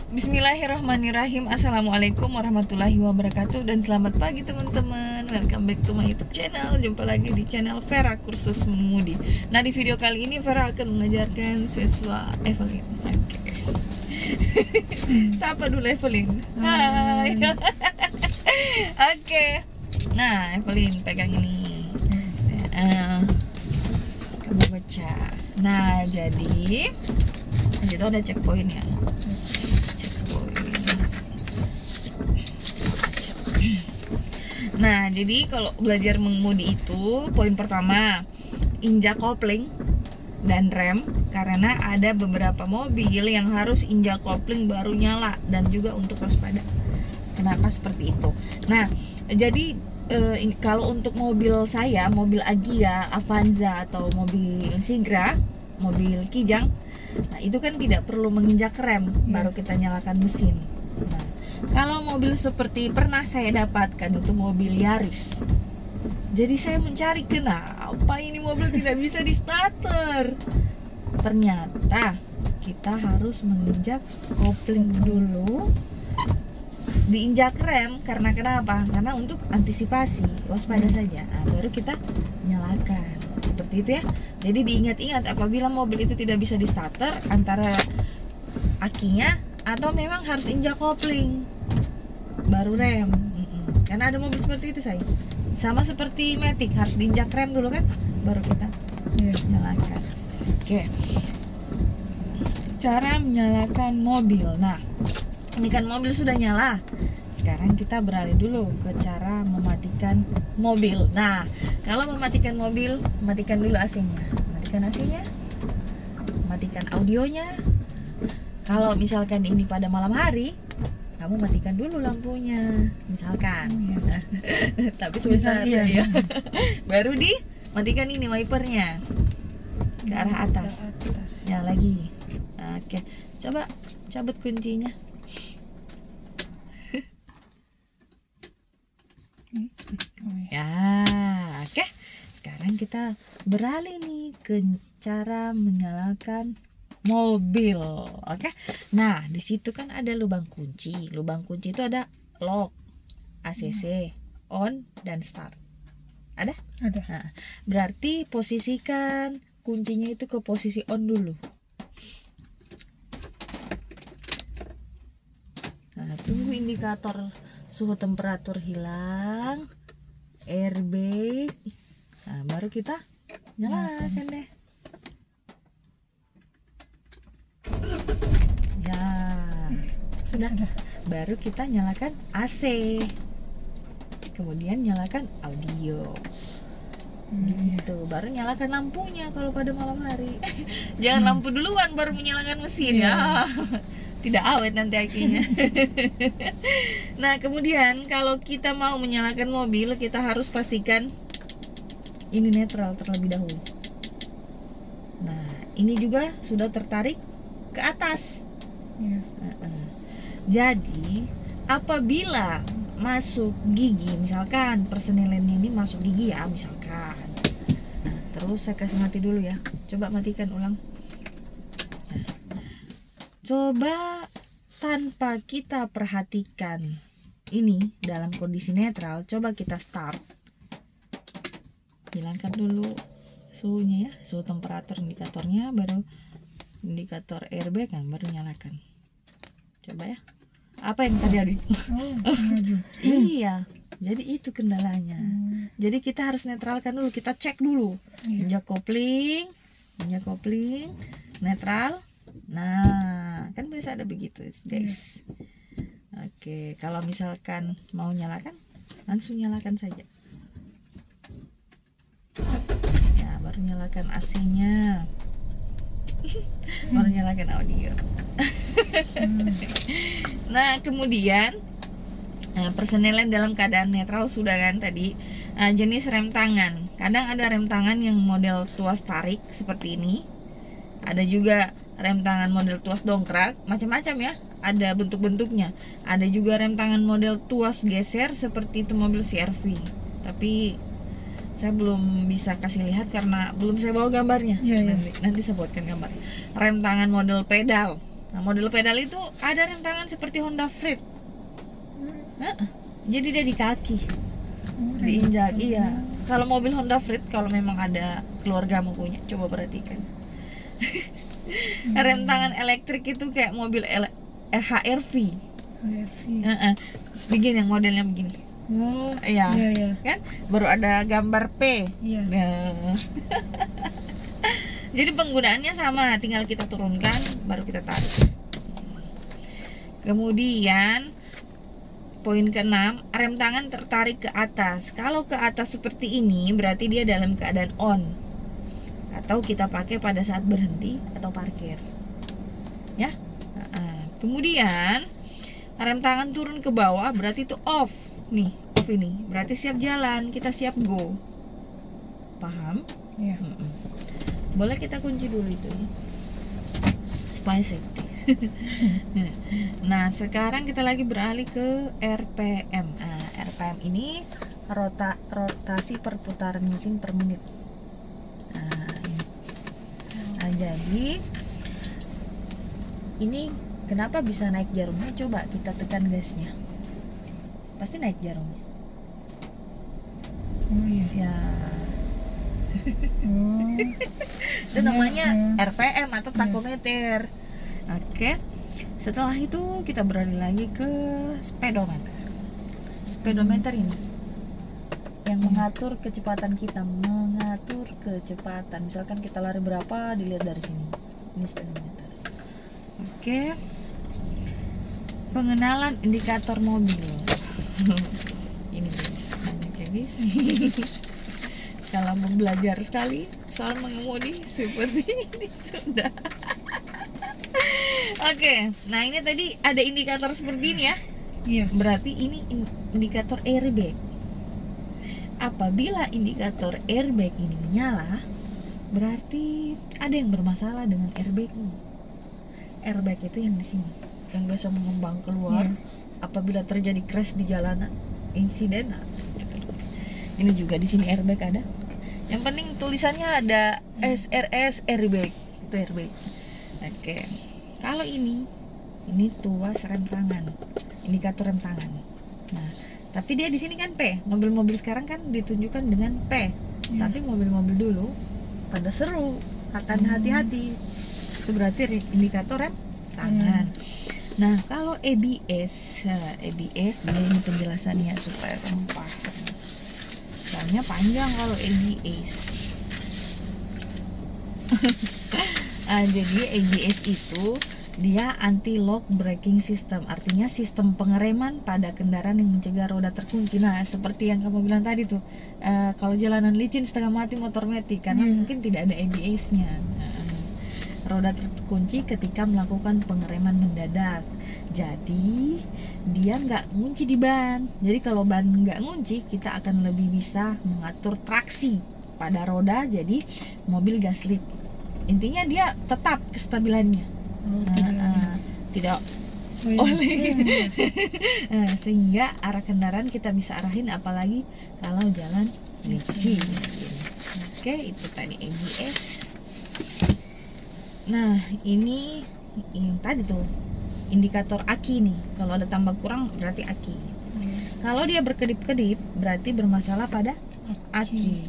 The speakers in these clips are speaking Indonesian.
Bismillahirrahmanirrahim. Assalamualaikum warahmatullahi wabarakatuh. Dan selamat pagi teman-teman. Welcome back to my YouTube channel. Jumpa lagi di channel Vera Kursus Mengemudi. Nah, di video kali ini Vera akan mengajarkan siswa Evelyn. Oke. Sapa dulu Evelyn. Hai. Oke. Nah, Evelyn pegang ini. Kamu baca. Nah, jadi di situ ada checkpoint ya. Nah, jadi kalau belajar mengemudi itu poin pertama, injak kopling dan rem, karena ada beberapa mobil yang harus injak kopling baru nyala, dan juga untuk waspada. Kenapa seperti itu? Nah, jadi kalau untuk mobil saya, mobil Agya, Avanza atau mobil Sigra, mobil Kijang, nah itu kan tidak perlu menginjak rem baru kita nyalakan mesin. Nah, kalau mobil seperti pernah saya dapatkan itu mobil Yaris. Jadi saya mencari kenapa ini mobil tidak bisa di starter. Ternyata kita harus menginjak kopling dulu, diinjak rem. Karena kenapa? Karena untuk antisipasi, waspada saja. Nah, baru kita nyalakan. Seperti itu ya. Jadi diingat-ingat apabila mobil itu tidak bisa di starter, antara akinya atau memang harus injak kopling baru rem. Karena ada mobil seperti itu saya. Sama seperti Matic, harus diinjak rem dulu kan, baru kita nyalakan. Oke. Cara menyalakan mobil. Nah, ini kan mobil sudah nyala. Sekarang kita beralih dulu ke cara mematikan mobil. Nah, kalau mematikan mobil, matikan dulu AC-nya. Matikan AC-nya. Matikan audionya. Kalau misalkan ini pada malam hari, kamu matikan dulu lampunya, misalkan. Tapi sebentar ya. Baru dimatikan ini wipernya ke arah atas. Ya lagi. Oke, coba cabut kuncinya. Ya, oke. Sekarang kita beralih nih ke cara menyalakan mobil. Oke. Nah, di situ kan ada lubang kunci. Lubang kunci itu ada lock, ACC, on dan start. Ada? Ada. Nah, berarti posisikan kuncinya itu ke posisi on dulu. Nah, tunggu indikator suhu temperatur hilang, airbag. Nah, baru kita nyalakan deh. Ya, sudah. Baru kita nyalakan AC. Kemudian nyalakan audio. Gitu. Baru nyalakan lampunya kalau pada malam hari. Jangan lampu duluan baru menyalakan mesin ya. Tidak awet nanti akinya. Nah, kemudian kalau kita mau menyalakan mobil, kita harus pastikan ini netral terlebih dahulu. Nah, ini juga sudah tertarik ke atas. Jadi apabila masuk gigi, misalkan persnelennya ini masuk gigi ya, misalkan. Nah, terus saya kasih mati dulu ya. Coba matikan ulang. Coba tanpa kita perhatikan ini dalam kondisi netral, coba kita start. Hilangkan dulu suhunya ya, suhu temperatur indikatornya, baru indikator airbag kan, baru nyalakan. Coba ya. Apa yang terjadi? Iya. Jadi itu kendalanya. Jadi kita harus netralkan dulu, kita cek dulu. Injak kopling, netral. Nah, kan bisa ada begitu, guys. Oke, kalau misalkan mau nyalakan, langsung nyalakan saja. Ya, baru nyalakan AC-nya. Baru nyalakan audio. Nah, kemudian persnelan dalam keadaan netral sudah kan tadi. Jenis rem tangan. Kadang ada rem tangan yang model tuas tarik seperti ini. Ada juga rem tangan model tuas dongkrak, macam-macam ya. Ada bentuk-bentuknya. Ada juga rem tangan model tuas geser seperti itu mobil CR-V. Tapi saya belum bisa kasih lihat karena belum saya bawa gambarnya. Nanti saya buatkan gambar. Rem tangan model pedal. Nah, model pedal itu ada rem tangan seperti Honda Freed. Jadi dia di kaki, diinjak. Iya. Kalau mobil Honda Freed, kalau memang ada keluarga mau punya, coba perhatikan. Rem tangan elektrik itu kayak mobil HRV. Begini yang modelnya begini. Oh, Iya. iya. Kan baru ada gambar P. Iya. Nah. Jadi penggunaannya sama, tinggal kita turunkan baru kita tarik. Kemudian poin ke-6, rem tangan tertarik ke atas. Kalau ke atas seperti ini berarti dia dalam keadaan on, atau kita pakai pada saat berhenti atau parkir, ya. Kemudian rem tangan turun ke bawah berarti itu off. Nih, off ini berarti siap jalan, kita siap go. Paham? Iya. Boleh kita kunci dulu itu ya, supaya safety. Nah, sekarang kita lagi beralih ke RPM. Nah, RPM ini rotasi perputaran mesin per menit. Nah, jadi ini kenapa bisa naik jarumnya? Coba kita tekan gasnya, pasti naik jarumnya. Oh iya. Ya, Oh. itu namanya RPM atau takometer. Oke. Setelah itu kita beralih lagi ke speedometer. Speedometer ini yang mengatur kecepatan kita, mengatur kecepatan. Misalkan kita lari berapa, dilihat dari sini. Ini speedometer. Oke. Pengenalan indikator mobil. Ini guys, banyak ya guys. Kalau mau belajar sekali soal mengemudi seperti ini sudah. Oke, nah ini tadi ada indikator seperti ini ya. Iya. Berarti ini indikator airbag. Apabila indikator airbag ini menyala, berarti ada yang bermasalah dengan airbagmu. Airbag itu yang di sini, yang biasa mengembang keluar apabila terjadi crash di jalanan, insiden. Ini juga di sini airbag ada. Yang penting tulisannya ada SRS airbag, itu airbag. Oke. Kalau ini tuas rem tangan, indikator rem tangan. Nah, tapi dia di sini kan P. Mobil-mobil sekarang kan ditunjukkan dengan P. Tapi mobil-mobil dulu pada seru, hati-hati. Itu berarti indikator rem tangan. Nah, kalau ABS, dia ini penjelasannya supaya kamu paham. Soalnya panjang kalau ABS. Jadi ABS itu dia anti lock braking system, artinya sistem pengereman pada kendaraan yang mencegah roda terkunci. Nah, seperti yang kamu bilang tadi tuh, kalau jalanan licin setengah mati motor metik karena mungkin tidak ada ABS-nya. Roda terkunci ketika melakukan pengereman mendadak. Jadi dia nggak ngunci di ban. Jadi kalau ban nggak ngunci, kita akan lebih bisa mengatur traksi pada roda. Jadi mobil gaslit. Intinya dia tetap kestabilannya. Tidak oleh. Sehingga arah kendaraan kita bisa arahin, apalagi kalau jalan licin. Oke, itu tadi ABS. Nah, ini yang tadi tuh indikator aki nih. Kalau ada tambah kurang berarti aki. Kalau dia berkedip-kedip berarti bermasalah pada aki.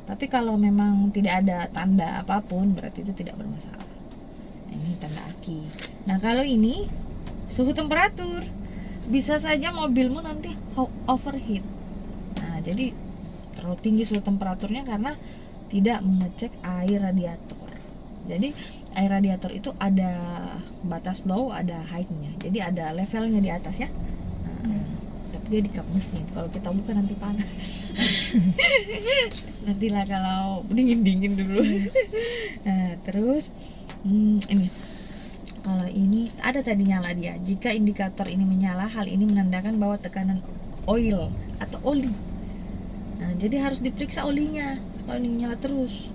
Tapi kalau memang tidak ada tanda apapun berarti itu tidak bermasalah. Nah, ini tanda aki. Nah, kalau ini suhu temperatur, bisa saja mobilmu nanti overheat. Nah, jadi terlalu tinggi suhu temperaturnya karena tidak mengecek air radiator. Jadi air radiator itu ada batas low, ada high-nya. Jadi ada levelnya di atas ya. Tapi dia di kap mesin. Kalau kita buka nanti panas. Nantilah kalau dingin dulu. Nah, terus ini. Kalau ini ada tadi nyala dia. Jika indikator ini menyala, hal ini menandakan bahwa tekanan oil atau oli. Nah, jadi harus diperiksa olinya. Kalau ini nyala terus,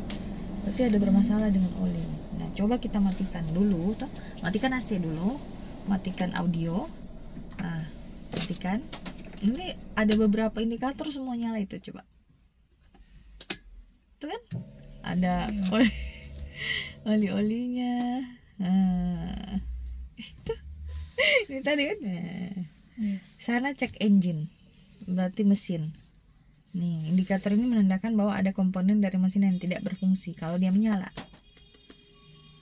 berarti ada bermasalah dengan oli. Nah, coba kita matikan dulu, toh. Matikan AC dulu, matikan audio. Nah, matikan. Ini ada beberapa indikator semua nyala itu, coba. Tuh kan? Ada oli-olinya. Nah, Ini tadi kan. Sana cek engine, berarti mesin. Nih, indikator ini menandakan bahwa ada komponen dari mesin yang tidak berfungsi kalau dia menyala.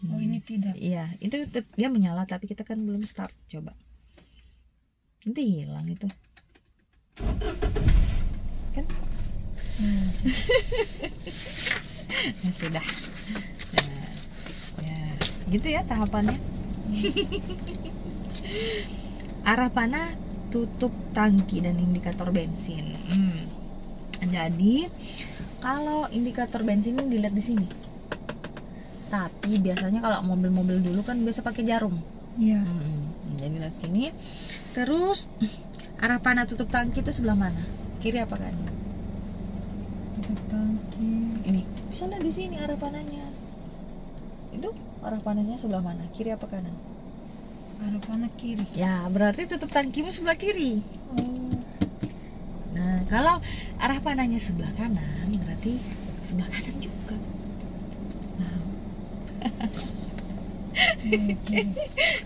Oh, ini tidak. Iya, itu dia menyala tapi kita kan belum start. Coba. Nanti hilang itu. Kan? Ya sudah. Nah, ya, gitu ya tahapannya. Arah panah, tutup tangki dan indikator bensin. Jadi kalau indikator bensin ini dilihat di sini. Tapi biasanya kalau mobil-mobil dulu kan biasa pakai jarum. Iya. Jadi lihat sini. Terus arah panah tutup tangki itu sebelah mana? Kiri apa kanan? Tutup tangki. Ini. Bisa lihat di sini arah panahnya. Itu arah panahnya sebelah mana? Kiri apa kanan? Arah panah kiri. Ya, berarti tutup tangkimu sebelah kiri. Oh. Nah, kalau arah panahnya sebelah kanan, berarti sebelah kanan juga. Nah.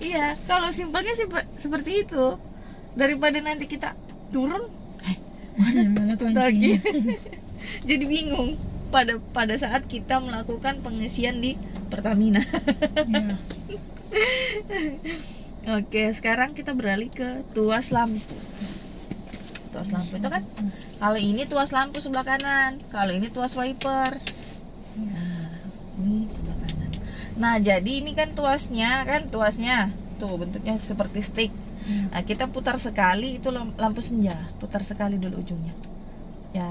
Iya, kalau simpelnya sih seperti itu. Daripada nanti kita turun, Mana tangki? jadi bingung pada saat kita melakukan pengisian di Pertamina. Ya. Oke, sekarang kita beralih ke tuas lampu. Tuas lampu itu kan, kalau ini tuas lampu sebelah kanan, kalau ini tuas wiper. Nah, ini sebelah kanan. Nah, jadi ini kan tuasnya tuh bentuknya seperti stick. Nah, kita putar sekali itu lampu senja, putar sekali dulu ujungnya. Ya,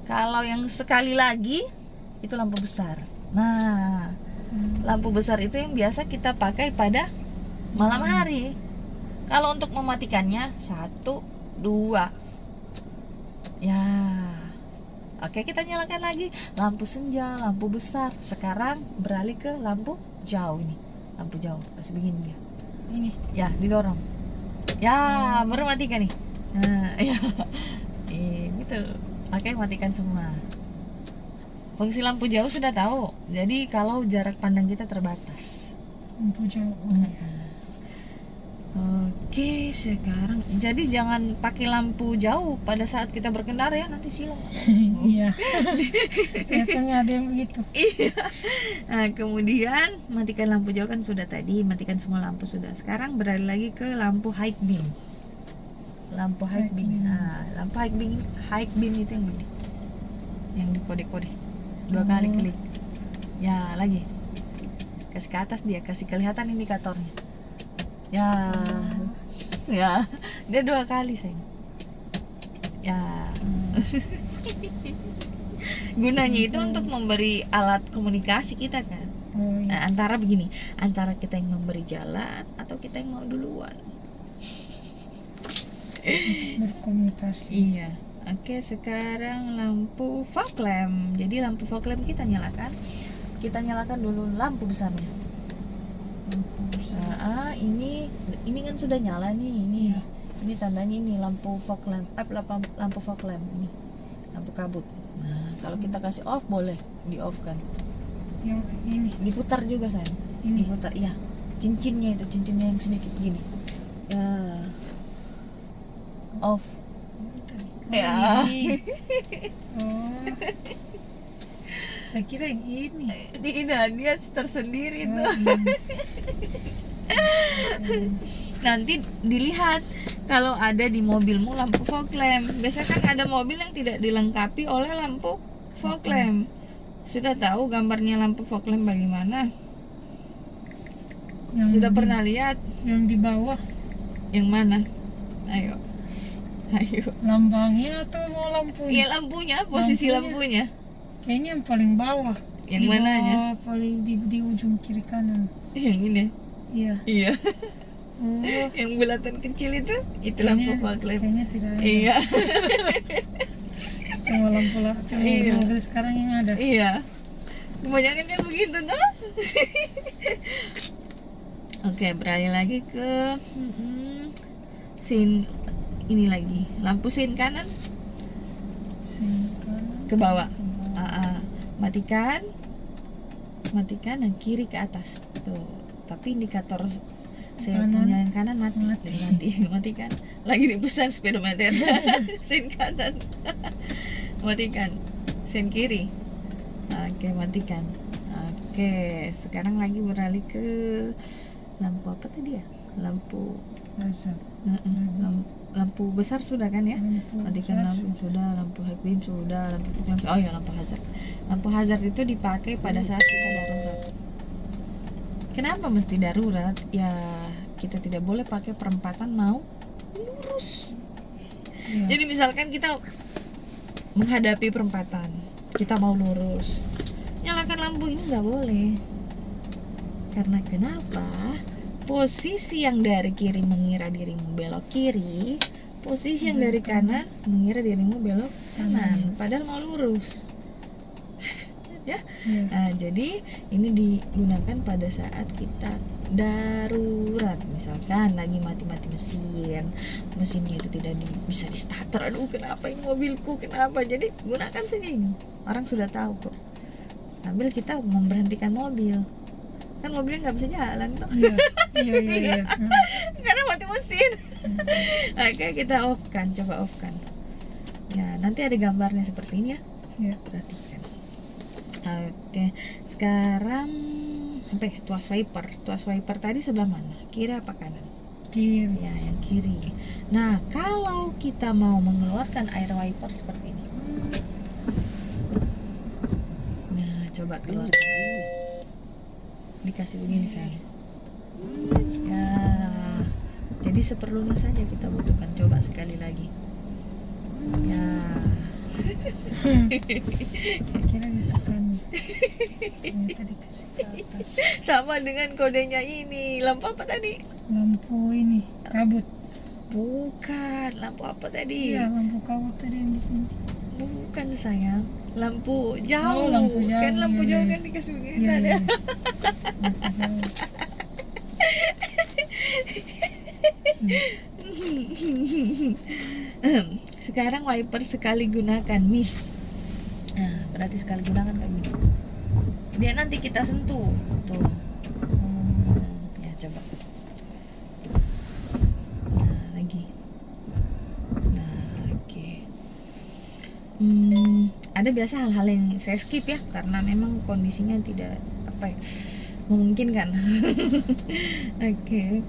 kalau yang sekali lagi itu lampu besar. Nah, lampu besar itu yang biasa kita pakai pada malam hari. Kalau untuk mematikannya 1, 2. Ya. Oke, kita nyalakan lagi lampu senja, lampu besar. Sekarang beralih ke lampu jauh ini. Lampu jauh, masih begini dia. Ini. Ya, didorong. Ya, baru matikan nih. Nah, ya. Gitu. Oke, matikan semua. Fungsi lampu jauh sudah tahu. Jadi kalau jarak pandang kita terbatas. Lampu jauh. Oke, sekarang jadi jangan pakai lampu jauh pada saat kita berkendara ya, nanti silang. Iya. Biasanya ada yang begitu. Iya. Nah, kemudian matikan lampu jauh kan sudah tadi, matikan semua lampu sudah. Sekarang beralih lagi ke lampu high beam. Lampu high beam. Nah, lampu high beam itu yang ini. Yang di kode-kode. 2 kali klik. Ya, lagi. Kasih ke atas dia, kasih kelihatan indikatornya. Ya, ya, dia 2 kali sayang. Ya, gunanya itu untuk memberi alat komunikasi kita kan. Nah, antara begini, antara kita yang memberi jalan atau kita yang mau duluan. Berkomunikasi. Iya. Oke, sekarang lampu fog lamp. Jadi lampu fog lamp kita nyalakan. Kita nyalakan dulu lampu besarnya. Nah, ini kan sudah nyala nih, ini tandanya ini lampu fog lamp, lampu fog lamp ini, lampu kabut. Nah, kalau kita kasih off boleh di off kan? Yang ini diputar juga sayang. Ini diputar, iya. Cincinnya yang sedikit gini. Ya, off. Ya. Oh. Saya kira yang ini. Tidak, dia tersendiri tuh. Nanti dilihat kalau ada di mobilmu lampu fog lamp. Biasanya kan ada mobil yang tidak dilengkapi oleh lampu fog lamp. Sudah tahu gambarnya lampu fog lamp bagaimana? Sudah pernah lihat? Yang di bawah. Yang mana? Ayo. Lambangnya atau mau lampunya? Iya, lampunya, posisi lampunya. Kayaknya yang paling bawah. Yang di mananya? Bawah, paling di ujung kiri kanan. Yang ini. Iya. Iya. Oh. Yang bulatan kecil itu lampu fog lamp. Kayaknya tidak ada. Iya. Cuma iya. Mobil sekarang yang ada. Iya. Kebanyakan kan begitu tuh. Oke, beralih lagi ke scene ini lagi. Lampu scene kanan. Scene kanan. Ke bawah. Matikan dan kiri ke atas. Tuh. Tapi indikator punya yang kanan mati. Mati. Matikan. Lagi dipesan speedometer. Sen kanan. Matikan. Sen kiri. Oke, matikan. Oke, sekarang lagi beralih ke lampu apa tadi ya? Lampu Hazard. lampu besar sudah kan ya? Matikan besar lampu sudah, lampu high beam sudah, oh ya lampu hazard. Lampu hazard itu dipakai pada saat kita darurat. Kenapa mesti darurat? Ya kita tidak boleh pakai perempatan mau lurus. Ya. Jadi misalkan kita menghadapi perempatan, kita mau lurus, nyalakan lampu ini nggak boleh. Karena kenapa? Posisi yang dari kiri mengira dirimu belok kiri, posisi yang dari kanan mengira dirimu belok kanan, padahal mau lurus. Ya. Nah, jadi ini digunakan pada saat kita darurat, misalkan lagi mati-mati mesinnya itu tidak bisa di starter. Aduh, kenapa ini mobilku, kenapa? Jadi gunakan saja ini, orang sudah tahu kok, sambil kita memberhentikan mobil, kan mobilnya nggak bisa jalan toh. Iya. Karena mati mesin. Oke, kita off kan, coba off kan ya, nanti ada gambarnya seperti ini ya, perhatikan. Oke, sekarang apa ya? Tuas wiper tadi sebelah mana? Kiri apa kanan? Kiri. Ya, yang kiri. Nah, kalau kita mau mengeluarkan air wiper seperti ini, nah coba keluarkan. Dikasih begini sayang. Ya, jadi seperlunya saja kita butuhkan. Coba sekali lagi. Ya. Saya kira ditekan. Ternyata dikasih ke atas. Sama dengan kodenya ini. Lampu apa tadi? Lampu ini kabut. Bukan, lampu apa tadi? Iya, lampu kabut tadi yang di sini. Bukan sayang, lampu jauh. Oh, lampu jauh. Kan lampu Iya, jauh iya. kan dikasih begini Iya, tadi. iya. Lampu jauh. Sekarang wiper sekali gunakan, Miss. Nah, berarti sekali gunakan kayak gini. Dia nanti kita sentuh. Tuh. Ya, coba. Nah, lagi. Nah, oke. Ada biasa hal-hal yang saya skip ya, karena memang kondisinya tidak apa ya, memungkinkan. Oke.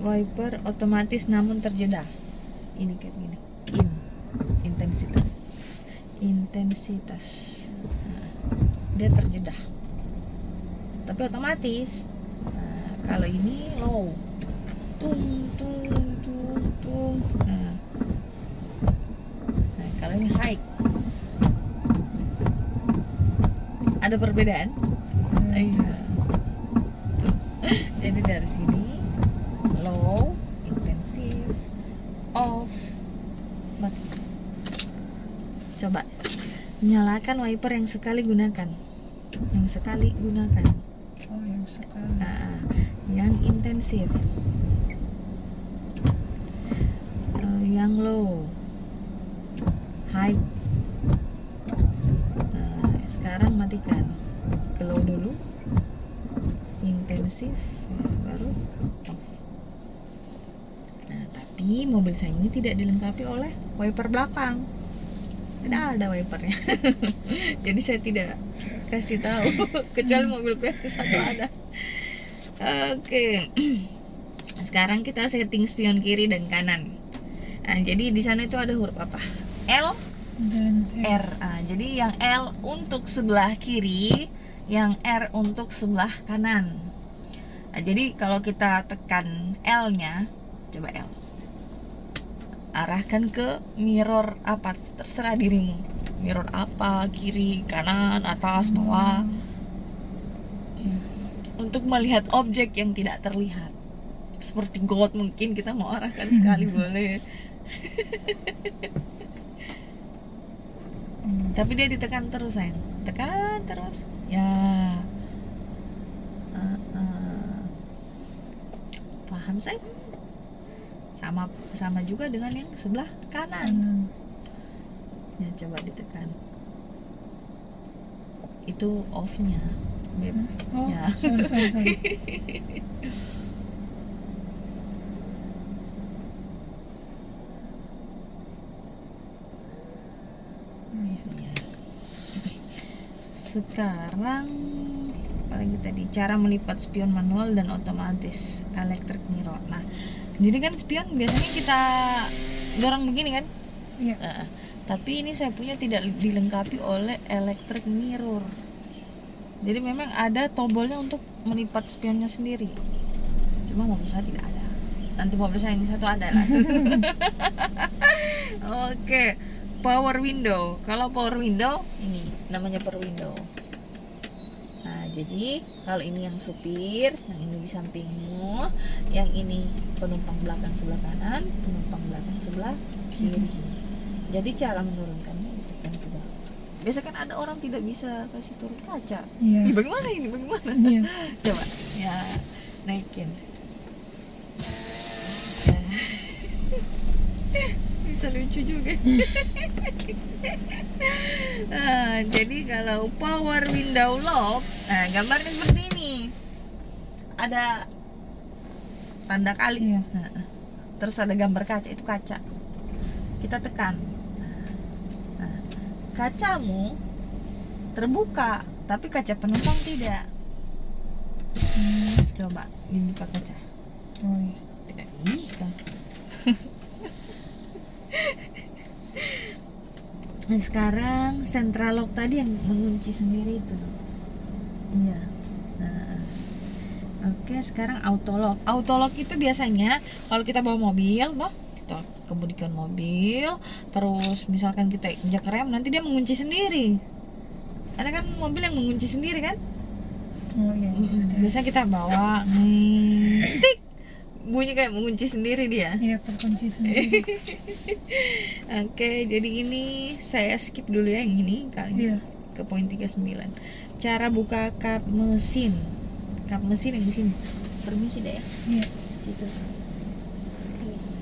Wiper otomatis namun terjeda. Ini kayak gini. Intensitas. Nah, dia terjeda. Tapi otomatis. Nah, kalau ini low. Tung. Nah, kalau ini high. Ada perbedaan? Iya. Jadi dari sini low, intensif, off, mati. Coba nyalakan wiper yang sekali gunakan. Oh, yang sekali. Nah, yang intensif, yang low, high. Nah, sekarang matikan. Ke low dulu, intensif, baru off. Nah, tapi mobil saya ini tidak dilengkapi oleh wiper belakang. Tidak ada wipernya. Jadi saya tidak kasih tahu, kecuali mobilku yang satu ada. Oke. Sekarang kita setting spion kiri dan kanan. Nah, jadi di sana itu ada huruf apa? L Dan R. Jadi yang L untuk sebelah kiri, yang R untuk sebelah kanan. Nah, jadi kalau kita tekan L-nya, coba L. Arahkan ke mirror apa, terserah dirimu. Mirror apa, kiri, kanan, atas, bawah. Untuk melihat objek yang tidak terlihat. Seperti God mungkin kita mau arahkan sekali boleh. Tapi dia ditekan terus sayang. Tekan terus. Ya. Paham sayang? Sama juga dengan yang sebelah kanan. Ya, coba ditekan. Itu off-nya. Oh, Ya. sorry. Ya. Sekarang apalagi tadi, cara melipat spion manual dan otomatis electric mirror. Nah, jadi kan spion biasanya kita dorong begini kan? Iya. Tapi ini saya punya tidak dilengkapi oleh electric mirror. Jadi memang ada tombolnya untuk melipat spionnya sendiri. Cuma mobil saya tidak ada. Nanti mobil saya yang satu ada lah. Oke, power window. Kalau power window ini namanya power window. Nah, jadi kalau ini yang supir, yang ini di sampingmu, yang ini penumpang belakang sebelah kanan, penumpang belakang sebelah kiri. Jadi cara menurunkannya ditekan ke bawah. Biasa kan ada orang tidak bisa kasih turun kaca. Iya. Ih, bagaimana ini? Bagaimana? Iya. Coba ya, naikin. Nah. Bisa lucu juga. Nah, jadi kalau power window lock, nah gambarnya seperti ini. Ada tanda kali. Iya. Nah, terus ada gambar kaca, itu kaca. Kita tekan. Nah, kacamu terbuka, tapi kaca penumpang tidak. Coba dibuka kaca. Oh iya. Tidak bisa. Nah, sekarang central lock tadi yang mengunci sendiri itu. Iya. Nah, oke, sekarang auto lock. Auto lock itu biasanya kalau kita bawa mobil, toh, kita kemudikan mobil, terus misalkan kita injak rem, nanti dia mengunci sendiri. Ada kan mobil yang mengunci sendiri kan? Oh iya. Biasanya kita bawa nih, tik, bunyi kayak mengunci sendiri dia. Iya, terkunci sendiri. Oke, jadi ini saya skip dulu ya yang ini kali ini. Iya. Ke poin 39. Cara buka kap mesin. Kap mesin yang di sini. Permisi deh ya. Iya. Situ.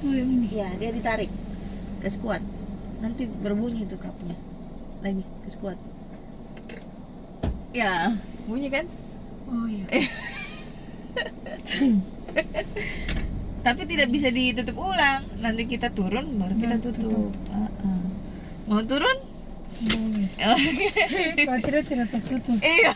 Oh yang ini. Iya, dia ditarik. Gas kuat. Nanti berbunyi tuh kapnya. Lagi, gas kuat. Ya, bunyi kan? Oh iya. Tapi tidak bisa ditutup ulang. Nanti kita turun baru kita Baru tutup. Mau turun? Boleh. Baterai tidak tertutup. Iya.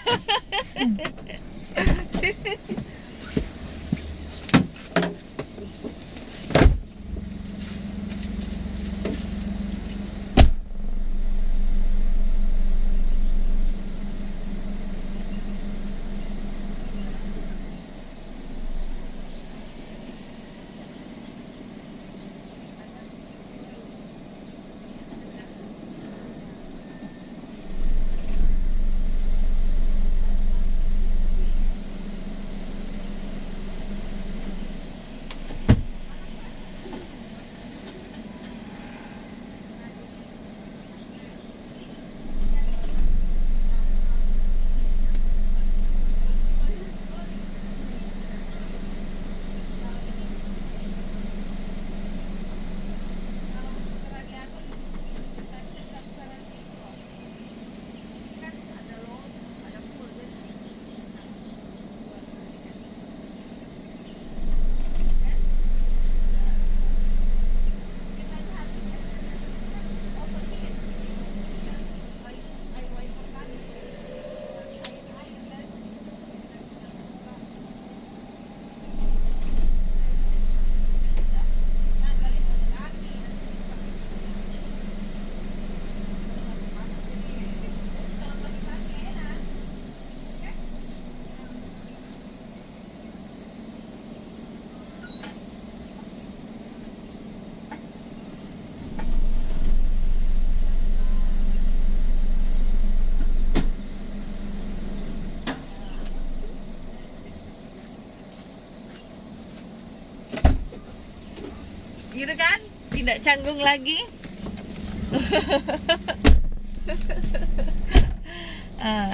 Gitu kan? Tidak canggung lagi.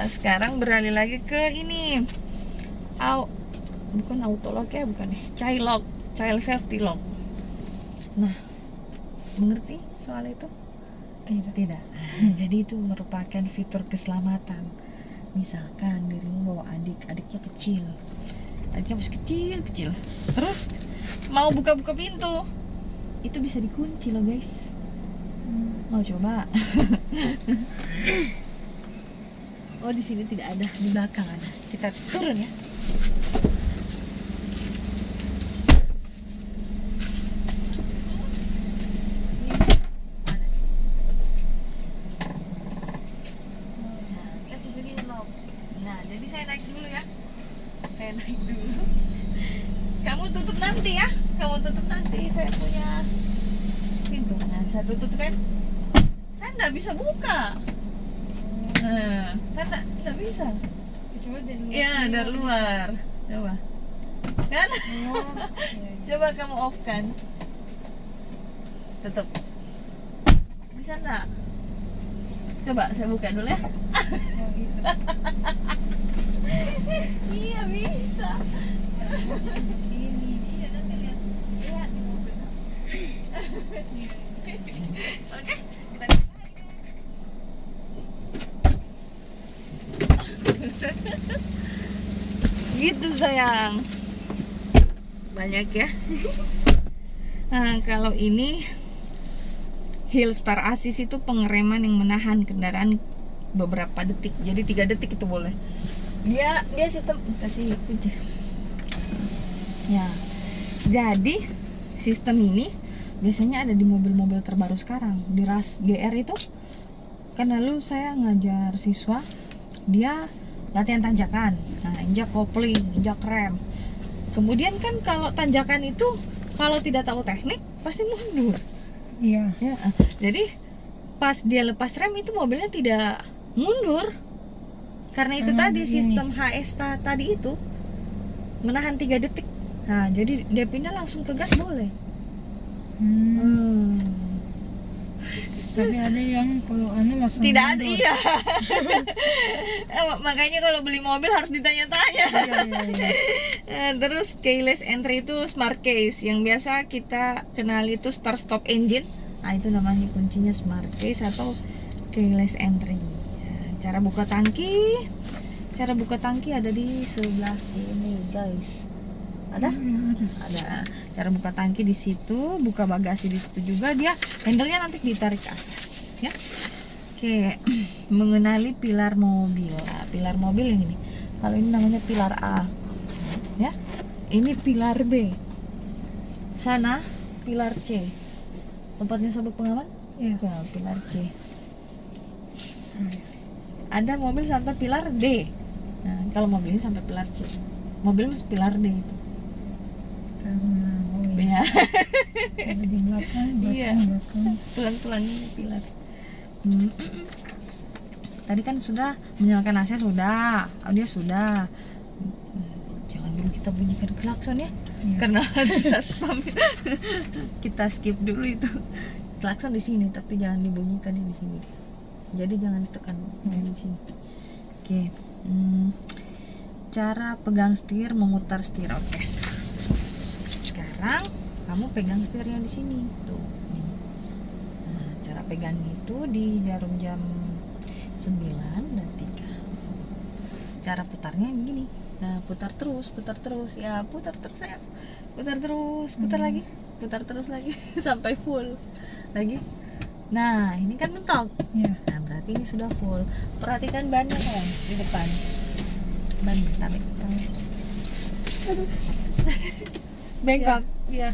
Sekarang beralih lagi ke ini. Bukan auto lock ya, bukan ya. Child lock, child safety lock. Nah, mengerti soal itu? Tidak. Jadi itu merupakan fitur keselamatan. Misalkan dirimu bawa adiknya kecil. Adiknya masih kecil. Terus mau buka-buka pintu, itu bisa dikunci loh guys. Mau coba? Oh, di sini tidak ada, di belakang ada. Kita turun ya. Kasih begini loh. Nah, jadi saya naik dulu ya. Saya naik dulu. Kamu tutup nanti ya. Kamu tutup nanti. Saya punya pintu. Nah, saya tutup kan. Saya nggak bisa buka. Nah, saya nggak bisa. Coba dari luar. Iya, dari luar. Coba. Kan? Oh, iya. Coba kamu off kan. Tutup. Bisa nggak? Coba saya buka dulu ya. Nggak bisa. Iya bisa. Di sini. Iya nanti lihat. Lihat di mobil. Oke, kita gitu sayang. Banyak ya. Nah, kalau ini Hillstar Assist itu pengereman yang menahan kendaraan beberapa detik. Jadi 3 detik itu boleh. Dia sistem kasih kunci. Ya. Jadi sistem ini biasanya ada di mobil-mobil terbaru sekarang. Di Ras GR itu kan lalu saya ngajar siswa, dia latihan tanjakan. Nah, injak kopling, injak rem. Kemudian kan kalau tanjakan itu kalau tidak tahu teknik pasti mundur. Iya. Ya, jadi pas dia lepas rem itu mobilnya tidak mundur. Karena itu tadi begini. sistem HS tadi itu menahan 3 detik. Nah, jadi dia pindah langsung ke gas boleh. Tapi ada yang kalau langsung Tidak ada, mundur. iya. Makanya kalau beli mobil harus ditanya-tanya. Iya. Terus keyless entry itu smart case yang biasa kita kenal itu start stop engine. Nah, itu namanya kuncinya smart case atau keyless entry. Cara buka tangki ada di sebelah sini guys. Ada? Ada. Cara buka tangki di situ, buka bagasi di situ juga. Dia handle-nya nanti ditarik ke atas, ya. Oke, mengenali pilar mobil. Nah, pilar mobil yang ini. Kalau ini namanya pilar A, ya. Ini pilar B. Sana pilar C. Tempatnya sabuk pengaman? Iya. Ya, pilar C. Ada mobil sampai pilar D. Nah, kalau mobil ini sampai pilar C. Mobil mesti pilar D itu. Karena ya. Ada di belakang, Iya. belakang. Tulang-tulangnya ini pilar. Tadi kan sudah menyalakan AC sudah, audio sudah. Jangan dulu kita bunyikan klakson ya, Iya. karena ada satpam. Kita skip dulu itu. Klakson di sini, tapi jangan dibunyikan di sini. Jadi jangan ditekan di sini. Oke. Cara pegang setir, memutar setir. Oke. Sekarang kamu pegang setirnya di sini tuh. Nih. Nah, cara pegangnya itu di jarum jam 9 dan 3. Cara putarnya begini. Nah, putar terus ya, putar terus sayang. Putar terus, putar lagi, putar terus lagi sampai full. Lagi. Nah, ini kan mentok. Iya. Nah, berarti ini sudah full. Perhatikan bannya kan di depan. Ban tarik. Bengkok. Iya.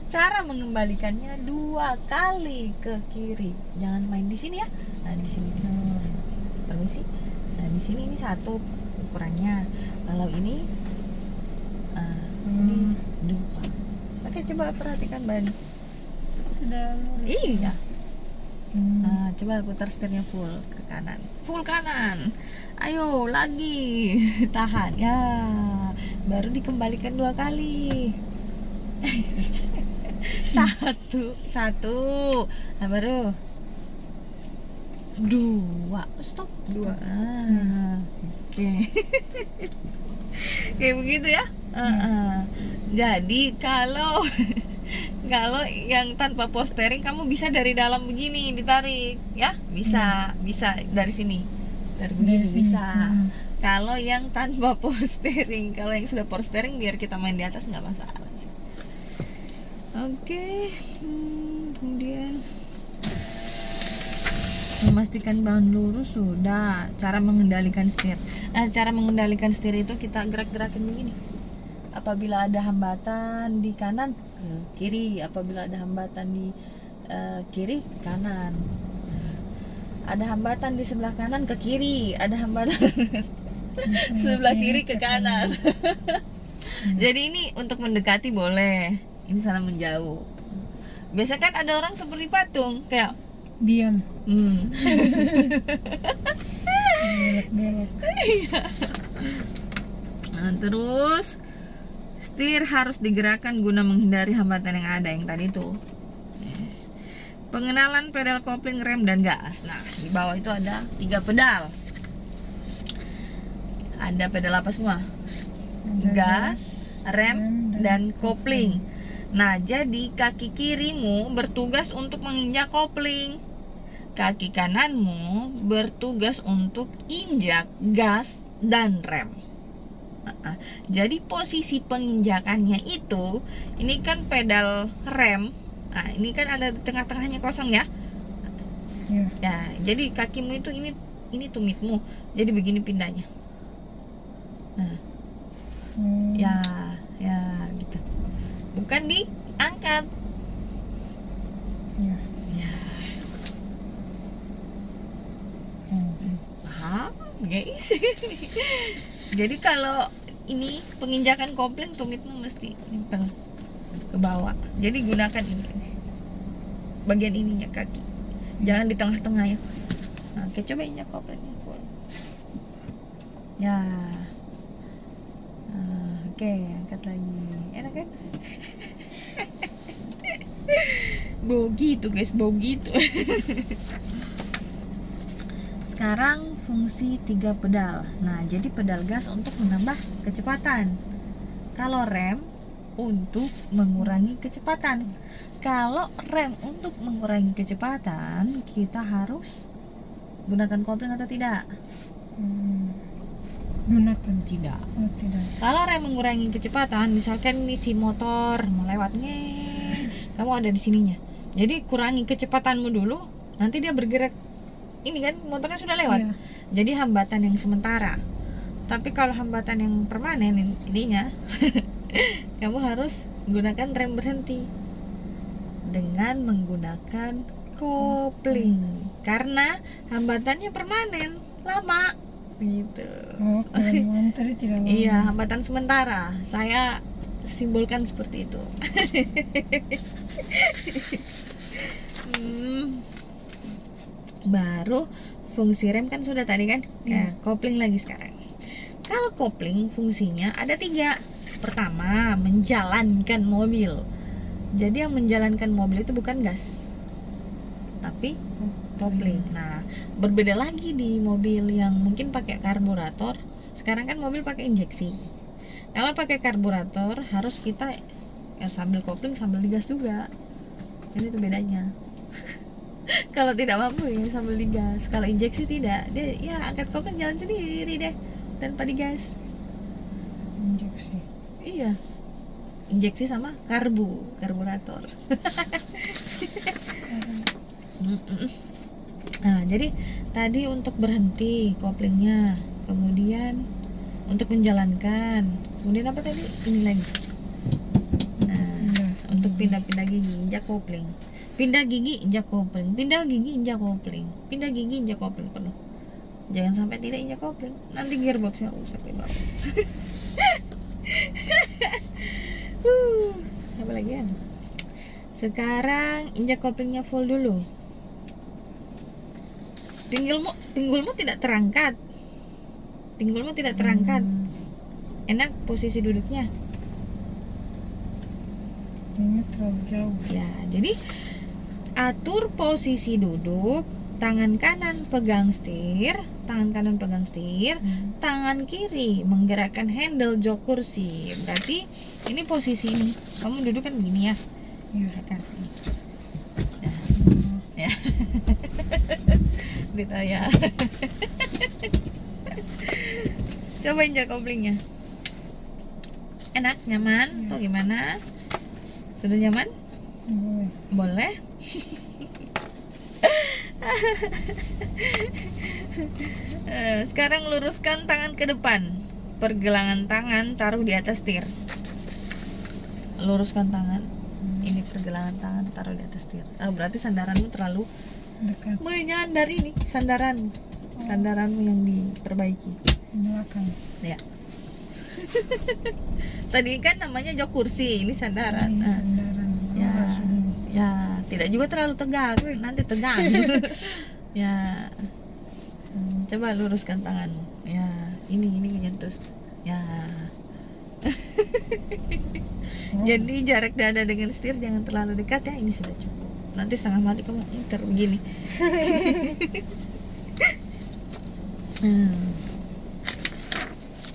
Cara mengembalikannya 2 kali ke kiri. Jangan main di sini ya. Nah, di sini. Permisi. Nah, di sini ini 1 ukurannya. Kalau ini ini 2. Oke, coba perhatikan ban. Sudah lurus. Iya. Nah, coba putar setirnya full ke kanan. Full kanan. Ayo lagi. Tahan ya. Baru dikembalikan 2 kali. Satu. Nah, baru 2. Stop 2. Oke. Kayak begitu ya. Jadi kalau yang tanpa power steering kamu bisa dari dalam begini ditarik ya, bisa dari sini, dari begini bisa. Kalau yang tanpa power steering, kalau yang sudah power steering biar kita main di atas nggak masalah sih. Oke. Kemudian Memastikan bahan lurus sudah. Cara mengendalikan setir. Cara mengendalikan setir itu kita gerak-gerakin begini. Apabila ada hambatan di kanan, ke kiri. Apabila ada hambatan di kiri, ke kanan. Ada hambatan di sebelah kanan, ke kiri. Ada hambatan sebelah kiri, ke kanan. Jadi ini untuk mendekati boleh. Ini salah menjauh. Biasa kan ada orang seperti patung, kayak diam. Belok-belok. Nah, terus setir harus digerakkan guna menghindari hambatan yang ada yang tadi tuh. Pengenalan pedal kopling, rem, dan gas. Nah, di bawah itu ada 3 pedal. Ada pedal apa semua? Gas, rem, dan kopling. Nah, jadi kaki kirimu bertugas untuk menginjak kopling. Kaki kananmu bertugas untuk injak gas dan rem. Jadi posisi penginjakannya itu, ini kan pedal rem. Nah, ini kan ada di tengah-tengahnya kosong ya. Ya. Ya, jadi kakimu itu ini tumitmu. Jadi begini pindahnya. Nah, ya gitu. Bukan diangkat. Ya. Ya. Paham, guys? Jadi kalau ini penginjakan kopling, tumitmu mesti nempel ke bawah. Jadi gunakan ini bagian ininya kaki. Jangan di tengah-tengah ya. Nah, oke, coba injak koplingnya. Ya. Oke, angkat lagi. Enak kan? Bogi tuh guys, bogi tuh. Sekarang fungsi 3 pedal. Nah, jadi pedal gas untuk menambah kecepatan. Kalau rem untuk mengurangi kecepatan. Kalau rem untuk mengurangi kecepatan, kita harus gunakan kopling atau tidak? Gunakan tidak. Oh, tidak. Kalau rem mengurangi kecepatan, misalkan ini si motor mau lewatnya, kamu ada di sininya. Jadi kurangi kecepatanmu dulu, nanti dia bergerak. Ini kan motornya sudah lewat. Iya. Jadi hambatan yang sementara. Tapi kalau hambatan yang permanen ininya, kamu harus gunakan rem berhenti dengan menggunakan kopling. Karena hambatannya permanen, lama gitu. Oh, kalau tadi tidak lama. Iya, hambatan sementara. Saya simbolkan seperti itu. Baru fungsi rem kan sudah tadi kan. Kopling lagi sekarang. Kalau kopling fungsinya ada 3. Pertama, menjalankan mobil. Jadi yang menjalankan mobil itu bukan gas, tapi kopling. Nah, berbeda lagi di mobil yang mungkin pakai karburator. Sekarang kan mobil pakai injeksi. Kalau pakai karburator harus kita sambil kopling sambil digas juga. Ini tuh bedanya. Kalau tidak mampu ya sambil digas. Kalau injeksi tidak, dia ya angkat kopling jalan sendiri deh tanpa digas. Injeksi. Iya. Injeksi sama karburator. Nah, jadi tadi untuk berhenti koplingnya, kemudian untuk menjalankan, kemudian apa tadi? Ini lagi. Nah, untuk pindah-pindah gigi, injak kopling. Pindah gigi, injak kopling. Pindah gigi, injak kopling. Pindah gigi, injak kopling penuh. Jangan sampai tidak injak kopling. Nanti gearboxnya rusak di bawah. Apa lagi ya? Sekarang injak koplingnya full dulu. Pinggulmu tidak terangkat. Pinggulmu tidak terangkat. Enak posisi duduknya. Ini terlalu jauh. Ya, jadi atur posisi duduk. Tangan kanan pegang setir, tangan kiri menggerakkan handle jok kursi. Berarti ini posisi ini. Kamu duduk kan begini ya? Misalkan. Ya. Ditanya. Coba injak koplingnya. Enak, nyaman, atau gimana? Sudah nyaman? Boleh. Boleh. Sekarang luruskan tangan ke depan. Pergelangan tangan taruh di atas setir. Luruskan tangan. Ini pergelangan tangan taruh di atas setir. Berarti sandaranmu terlalu Dekat menyandar ini. Sandaranmu. Sandaranmu yang diperbaiki. belakang. Ya. Tadi kan namanya jok kursi, ini sandaran. Ini Nah, sandaran. ya, Harus begini. ya, tidak juga terlalu tegak, nanti tegang. Ya, coba luruskan tanganmu. Ya, ini menyentuh. Ya. Jadi jarak dada dengan setir jangan terlalu dekat ya, ini sudah cukup. Nanti setengah mati kamu muter begini.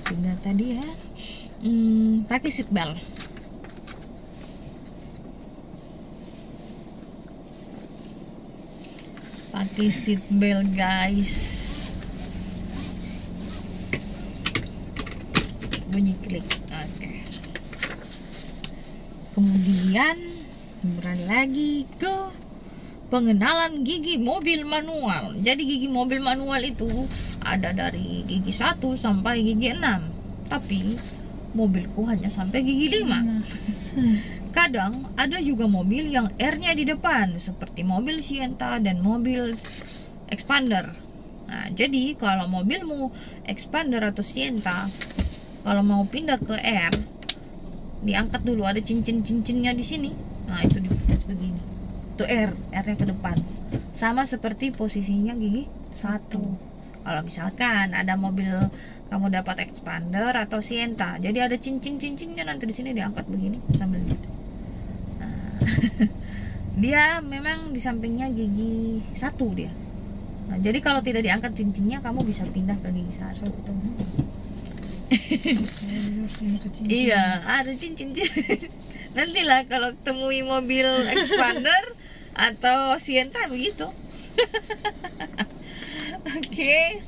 Sudah tadi ya. Pakai seat belt. Pakai seat belt guys. Bunyi klik. Oke. Kemudian beralih lagi ke pengenalan gigi mobil manual. Jadi gigi mobil manual itu ada dari gigi 1 sampai gigi 6. Tapi mobilku hanya sampai gigi 5. Kadang ada juga mobil yang R-nya di depan, seperti mobil Sienta dan mobil Expander. Nah, jadi kalau mobilmu Expander atau Sienta, kalau mau pindah ke R, diangkat dulu, ada cincin-cincinnya di sini. Nah, itu diputus begini. Itu R-nya ke depan. Sama seperti posisinya gigi 1. Kalau misalkan ada mobil kamu dapat Expander atau Sienta, jadi ada cincin-cincinnya nanti di sini diangkat begini sambil lihat. Nah, dia memang di sampingnya gigi 1 dia. Nah, jadi kalau tidak diangkat cincinnya kamu bisa pindah ke gigi 1. Iya, ada cincin. Nantilah kalau temui mobil Expander atau Sienta begitu. Oke.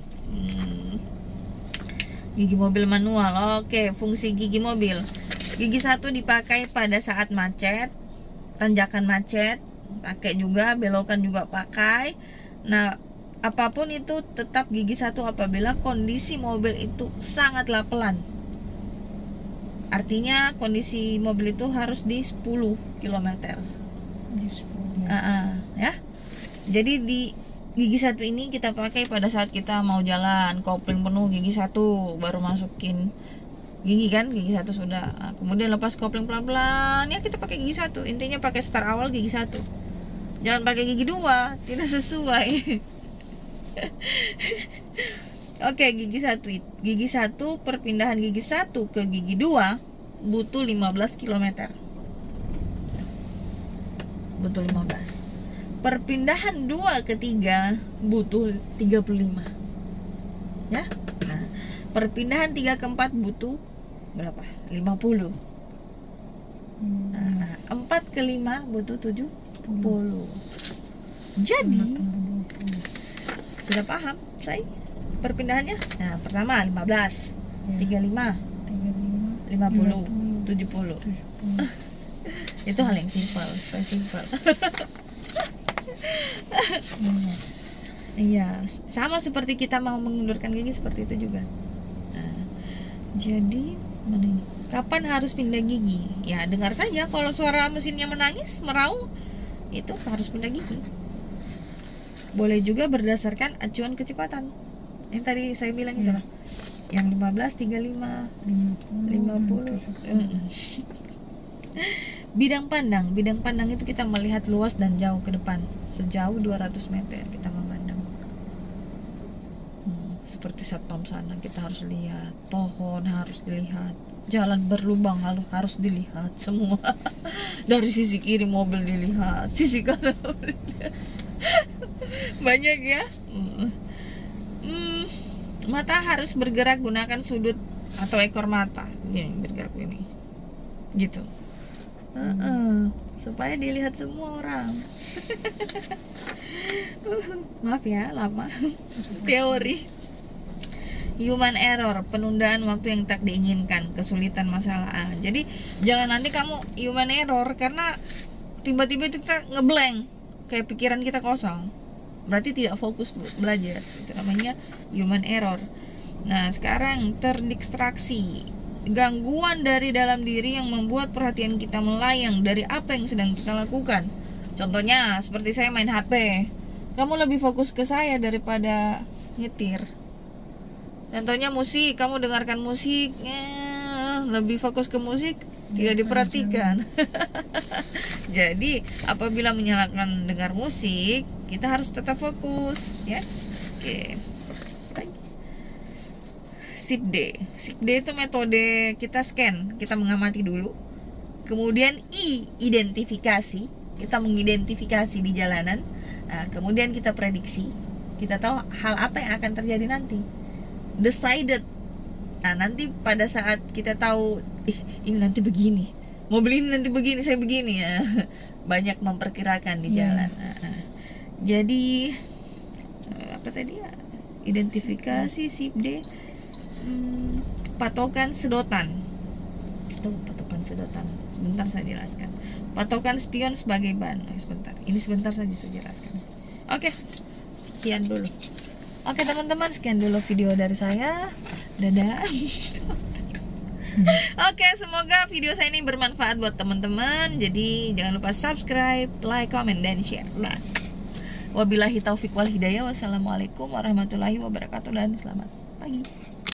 Gigi mobil manual. Oke, fungsi gigi mobil. Gigi 1 dipakai pada saat macet, tanjakan macet, pakai juga, belokan juga pakai. Nah, apapun itu tetap gigi 1 apabila kondisi mobil itu sangatlah pelan. Artinya kondisi mobil itu harus di 10 km. Di 10. Ya. Jadi di gigi 1 ini kita pakai pada saat kita mau jalan, kopling penuh gigi 1 baru masukin gigi kan, gigi 1 sudah. Nah, kemudian lepas kopling pelan-pelan ya kita pakai gigi 1. Intinya pakai start awal gigi 1. Jangan pakai gigi 2, tidak sesuai. Oke, gigi 1. Gigi 1 perpindahan gigi 1 ke gigi 2 butuh 15 km. Butuh 15. Perpindahan 2 ke 3 butuh 35. Ya. Nah, perpindahan 3 ke 4 butuh berapa? 50. 4 ke 5 butuh 70. Jadi sudah paham saya perpindahannya? Nah, pertama 15, 35, 50, 70. Itu hal yang simpel, supaya simpel. Iya, sama seperti kita mau mengundurkan gigi seperti itu juga. Nah, jadi mana ini? Kapan harus pindah gigi? Ya, dengar saja kalau suara mesinnya menangis, meraung, itu harus pindah gigi. Boleh juga berdasarkan acuan kecepatan. Yang tadi saya bilang itu lah. Yang 15, 35, 50. Bidang pandang itu kita melihat luas dan jauh ke depan, sejauh 200 meter kita memandang. Seperti satpam sana kita harus lihat, pohon harus dilihat, jalan berlubang harus dilihat semua. Dari sisi kiri mobil dilihat, sisi kanan mobil dilihat. Banyak ya. Mata harus bergerak, gunakan sudut atau ekor mata. Ini bergerak ini, gitu. Supaya dilihat semua orang. Maaf ya, lama. Teori. Human error, penundaan waktu yang tak diinginkan, kesulitan masalah. Jadi jangan nanti kamu human error karena tiba-tiba kita ngeblank, kayak pikiran kita kosong. berarti tidak fokus belajar. Itu namanya human error. Nah, sekarang terdistraksi, gangguan dari dalam diri yang membuat perhatian kita melayang dari apa yang sedang kita lakukan. Contohnya seperti saya main HP, kamu lebih fokus ke saya daripada nyetir. Contohnya musik, kamu dengarkan musik, lebih fokus ke musik, tidak diperhatikan. Jadi apabila menyalakan dengar musik, kita harus tetap fokus, ya. Oke. Sip D. Sip D itu metode kita scan, kita mengamati dulu. Kemudian I, identifikasi, kita mengidentifikasi di jalanan. Nah, kemudian kita prediksi, kita tahu hal apa yang akan terjadi nanti. Decided. Nah, nanti pada saat kita tahu, ini nanti begini, mobil ini nanti begini, saya begini, ya. Banyak memperkirakan di jalan. Jadi apa tadi ya? Identifikasi, sip D. Patokan sedotan. Itu patokan sedotan. Sebentar saya jelaskan. Patokan spion sebagai ban. Sebentar. Ini sebentar saja saya jelaskan. Oke. Sekian dulu. Oke teman-teman, sekian dulu video dari saya. Dadah. Oke, semoga video saya ini bermanfaat buat teman-teman. Jadi jangan lupa subscribe, like, comment, dan share. Nah, wabillahi taufik wal hidayah. Wassalamualaikum warahmatullahi wabarakatuh dan selamat pagi.